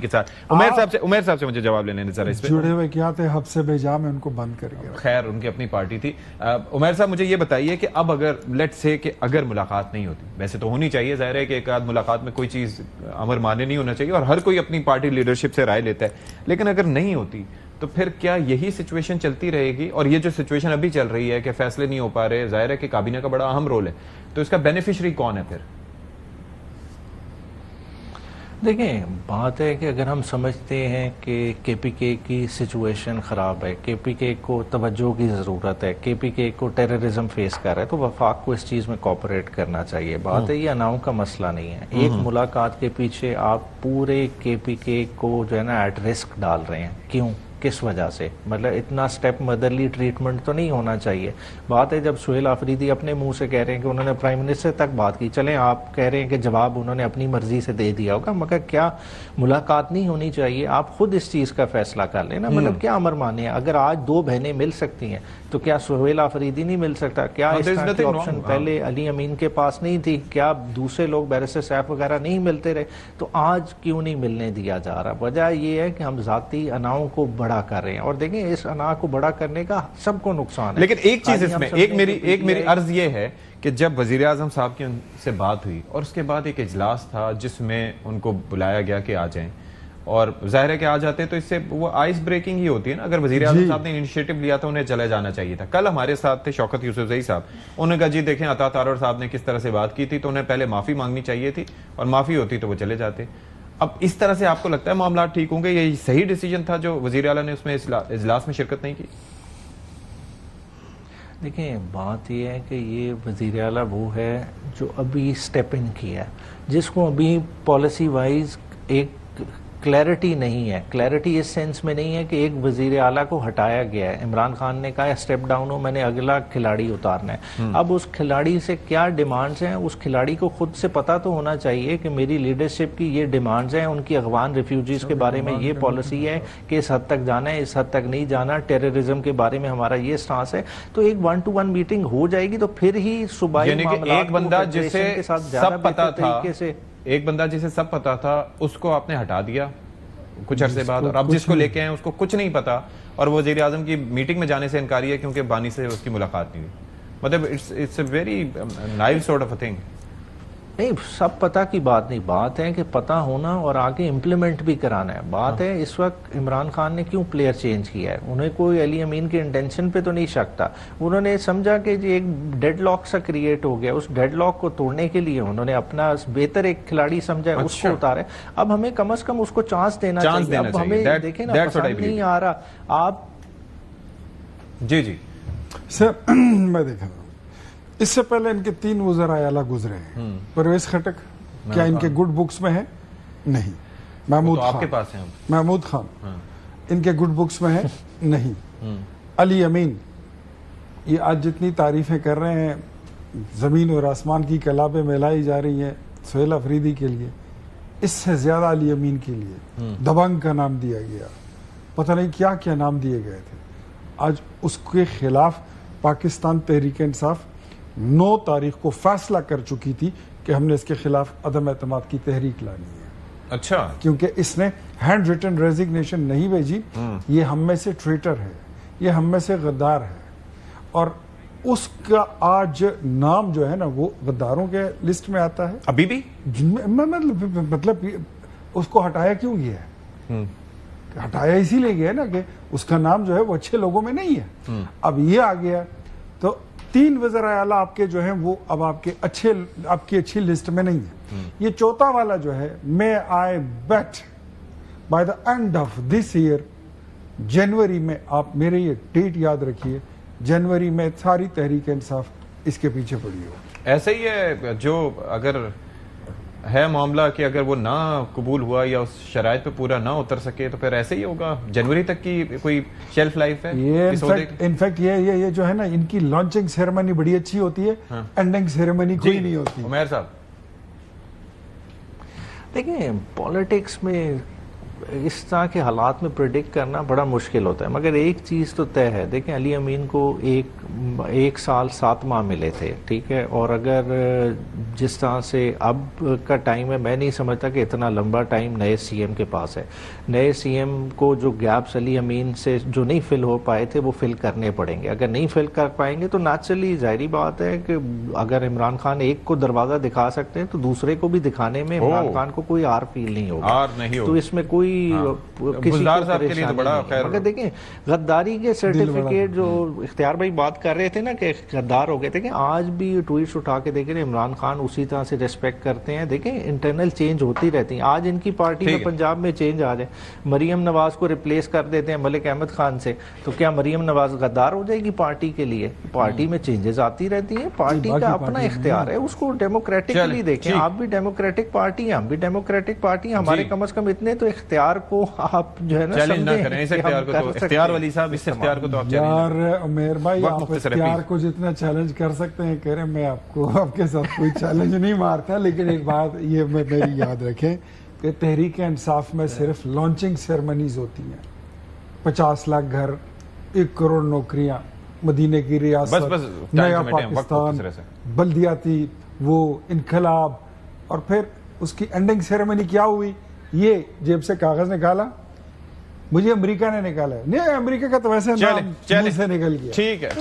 کے ساتھ. عمیر صاحب سے مجھے جواب لینے ذرا اس پہ. جڑے ہوئے کیا تھے حب سے بیجا میں ان کو بند کر گیا. خیر ان کی اپنی پارٹی تھی. عمیر صاحب مجھے یہ بتائیے کہ اب اگر لیٹ سے کہ اگر ملاقات نہیں ہوتی, ویسے تو ہونی چاہیے, ظاہر ہے کہ ایک آدھ ملاقات میں کوئی چیز امر مانے نہیں ہونا چاہیے اور ہر کوئی اپنی پارٹی لیڈرشپ سے رائے لیتا ہے, لیکن اگر نہیں ہوتی تو پھر کیا یہی سچویشن چلتی رہے گی؟ اور یہ جو سچویشن ابھی چل رہی ہے کہ فیصلے نہیں ہو پا رہے, ظاہر ہے کہ کابینہ کا بڑا اہم رول ہے, تو اس کا بینیفیشری کون ہے پھر؟ دیکھیں بات ہے کہ اگر ہم سمجھتے ہیں کہ کے پی کے کی سچویشن خراب ہے, کے پی کے کو توجہ کی ضرورت ہے, کے پی کے کو ٹیررزم فیس کر رہا ہے, تو وفاق کو اس چیز میں کوپریٹ کرنا چاہیے. بات ہے یہ اناؤں کا مسئلہ نہیں ہے. ایک ملاقات کے پیچھے آپ پورے کے پی کے کو جو ہے نا ایٹ رسک ڈال رہے ہیں. کیوں, کس وجہ سے؟ مطلب اتنا سٹیپ مدرلی ٹریٹمنٹ تو نہیں ہونا چاہیے. بات ہے جب سہیل آفریدی اپنے منہ سے کہہ رہے ہیں کہ انہوں نے پرائم منسٹر تک بات کی, چلیں آپ کہہ رہے ہیں کہ جواب انہوں نے اپنی مرضی سے دے دیا ہوگا, مگر کیا ملاقات نہیں ہونی چاہیے؟ آپ خود اس چیز کا فیصلہ کر لیں نا. مطلب کیا امر مانے, اگر آج دو بہنیں مل سکتی ہیں تو کیا سہیل آفریدی نہیں مل سکتا؟ کیا اس طرح کی آپشن پہلے علی امین کے پاس نہیں تھی؟ کیا دوسرے لوگ بیرسٹر سیف وغیرہ نہیں ملتے رہے؟ تو آج کیوں نہیں ملنے دیا جا رہا؟ وجہ یہ ہے کہ ہم ذاتی اناؤں کو بڑا کر رہے ہیں, اور دیکھیں اس انا کو بڑا کرنے کا سب کو نقصان ہے. لیکن ایک چیز اس میں, ایک میری عرض یہ ہے کہ جب وزیر اعظم صاحب کی ان سے بات ہوئی اور اس کے بعد ایک اجلاس تھا جس میں ان کو بلایا گیا کہ آ جائیں, اور ظاہر ہے کہ آ جاتے تو اس سے وہ آئس بریکنگ ہی ہوتی ہے نا. اگر وزیر اعظم صاحب نے انیشیٹو لیا تو انہیں چلے جانا چاہیے تھا. کل ہمارے ساتھ تھے شوکت یوسفزئی صاحب, انہوں نے کہا جی دیکھیں عطا تارڑ صاحب نے کس طرح سے بات کی تھی, تو انہیں پہلے معافی مانگنی چاہیے تھی, اور معافی ہوتی تو وہ چلے جاتے. اب اس طرح سے آپ کو لگتا ہے معاملات ٹھیک ہوں گے؟ یہ صحیح ڈیسیجن تھا جو وزیر اعلیٰ نے اس میں اجلاس میں شرکت نہیں کی؟ دیکھیں بات یہ ہے کہ یہ وزیر اعلیٰ وہ ہے جو ابھی سٹیپ ان کیا ہے, جس کو ابھی پالیسی وائز ایک کلیئرٹی نہیں ہے. کلیئرٹی اس سینس میں نہیں ہے کہ ایک وزیر اعلیٰ کو ہٹایا گیا ہے, عمران خان نے کہا ہے اسٹیپ ڈاؤن ہو, میں نے اگلا کھلاڑی اتارنا ہے. اب اس کھلاڑی سے کیا ڈیمانڈز ہیں, اس کھلاڑی کو خود سے پتہ تو ہونا چاہیے کہ میری لیڈرشپ کی یہ ڈیمانڈز ہیں, ان کی افغان ریفیوجیز کے بارے میں یہ پالیسی ہے کہ اس حد تک جانا ہے, اس حد تک نہیں جانا, ٹیررزم کے بارے میں ہمارا یہ سٹانس ہے. تو ایک 1-to-1 میٹنگ ہو جائے گی تو پھر ہی صوبائی معاملات کو فیڈریشن کے ساتھ زیادہ بہتر طریقے سے. ایک بندہ جسے سب پتا تھا اس کو آپ نے ہٹا دیا کچھ عرصے بعد, اور اب جس کو لے کے آئے اس کو کچھ نہیں پتا, اور وہ وزیر اعظم کی میٹنگ میں جانے سے انکاری ہے کیونکہ بانی سے اس کی ملاقات نہیں ہوئی. مطلب it's a very now sort of a thing. نہیں, سب پتہ کی بات نہیں, بات ہے کہ پتہ ہونا اور آگے امپلیمنٹ بھی کرانا ہے. بات ہے اس وقت عمران خان نے کیوں پلیئر چینج کیا ہے, انہیں کوئی علی امین کے انٹینشن پہ تو نہیں شک تھا. انہوں نے سمجھا کہ ایک ڈیڈ لاک سا کریٹ ہو گیا, اس ڈیڈ لاک کو توڑنے کے لیے انہوں نے اپنا بہتر ایک کھلاڑی سمجھا, اس کو اتارے. اب ہمیں کم از کم اس کو چانس دینا چاہیے. اب ہمیں دیکھیں نا پسند نہیں آ رہا. آپ جی سر میں دیکھا اس سے پہلے ان کے 3 وزراء اعلیٰ گزرے ہیں. پرویز خٹک کیا ان کے گڈ بکس میں ہے؟ نہیں. محمود خان ان کے گڈ بکس میں ہے؟ نہیں. علی امین یہ آج جتنی تعریفیں کر رہے ہیں, زمین اور آسمان کی کلابیں میلائی جا رہی ہیں سہیل آفریدی کے لیے, اس سے زیادہ علی امین کے لیے دبنگ کا نام دیا گیا, پتہ نہیں کیا کیا نام دیے گئے تھے. آج اس کے خلاف پاکستان تحریک انصاف 9 تاریخ کو فیصلہ کر چکی تھی کہ ہم نے اس کے خلاف عدم اعتماد کی تحریک لانی ہے. اچھا, کیونکہ اس نے ہینڈ ریٹن ریزگنیشن نہیں بھیجی. یہ ہم میں سے ٹریٹر ہے, یہ ہم میں سے غدار ہے, اور اس کا آج نام جو ہے نا وہ غداروں کے لسٹ میں آتا ہے ابھی بھی. مطلب اس کو ہٹایا کیوں گیا ہے؟ ہٹایا اسی لیے گیا نا کہ اس کا نام جو ہے وہ اچھے لوگوں میں نہیں ہے. اب یہ آ گیا تو 3 وزراء اعلیٰ آپ کے جو ہیں وہ اب آپ کی اچھی لسٹ میں نہیں ہے. یہ 4تھا والا جو ہے, میں I bet by the end of this year جنوری میں, آپ میرے یہ ڈیٹ یاد رکھیے, جنوری میں ساری تحریک انصاف اس کے پیچھے پڑی ہو. ایسا ہی ہے جو اگر ہے معاملہ کہ اگر وہ نہ قبول ہوا یا اس شرائط پہ پورا نہ اتر سکے تو پھر ایسے ہی ہوگا. جنوری تک کی کوئی شیلف لائف ہے. انفیکٹ یہ جو ہے نا ان کی لانچنگ سیریمنی بڑی اچھی ہوتی ہے, اینڈنگ سیریمنی کوئی نہیں ہوتی. عمیر صاحب دیکھیں پالیٹکس میں اس طرح کے حالات میں پریڈکٹ کرنا بڑا مشکل ہوتا ہے، مگر ایک چیز تو طے ہے. دیکھیں علی امین کو 1 سال 7 ماہ ملے تھے، ٹھیک ہے، اور اگر جس طرح سے اب کا ٹائم ہے، میں نہیں سمجھتا کہ اتنا لمبا ٹائم نئے سی ایم کے پاس ہے. نئے سی ایم کو جو گیپس علی امین سے جو نہیں فل ہو پائے تھے وہ فل کرنے پڑیں گے. اگر نہیں فل کر پائیں گے تو نیچرلی ظاہری بات ہے کہ اگر عمران خان ایک کو دروازہ دکھا سکتے ہیں تو دوسرے کو بھی دکھانے میں عمران خان کو کوئی آر فیل نہیں ہوگا، تو اس میں کوئی کسی کو پریشانی نہیں. مگر دیکھیں غداری کے سرٹیفکیٹ جو اختیار بھائی بات کر رہے تھے نا کہ غدار ہو گئے، دیکھیں آج بھی ٹویٹس اٹھا کے دیکھیں عمران خان اسی طرح سے ریسپیکٹ کرتے ہیں. دیکھیں انٹرنل چینج ہوتی رہتی ہیں. آج ان کی پارٹی میں پنجاب میں چینج آ جائے، مریم نواز کو ریپلیس کر دیتے ہیں ملک احمد خان سے، تو کیا مریم نواز غدار ہو جائے گی پارٹی کے لیے؟ پارٹی میں چینجز آتی رہتی ہیں، پارٹی کا اپنا اختیار ہے، اس کو ڈیموکریٹکلی دیکھیں. آپ بھی ڈیموکریٹک پارٹی ہیں، ہم بھی ڈیموکریٹک پارٹی ہیں، ہمارے کم از کم اتنے تو اختیار کو آپ جو ہے نا چیلنج نہ کریں. اس اختیار کو تو اختیار والی صاحب، اس اختیار کو تو آپ یار عمیر بھائی آپ اختیار کو جتنا چیلنج کر سکتے ہیں کریں. میں آپ کو آپ کے ساتھ کوئی چیلنج نہیں مارتا، لیکن ایک بات یہ میری یاد رکھیں کہ تحریک انصاف میں صرف لانچنگ سیرمنیز ہوتی ہیں. 50 لاکھ گھر، 1 کروڑ نوکریاں، مدینے کی ریاست، نیا پاکستان، بلدیاتی وہ انقلاب، اور پھر اس کی اینڈنگ سیرمنی کیا ہوئی؟ یہ جیب سے کاغذ نکالا، مجھے امریکہ نے نکالا ہے. نہیں، امریکہ کا تو ویسے نام منہ سے نکل گیا. ٹھیک ہے.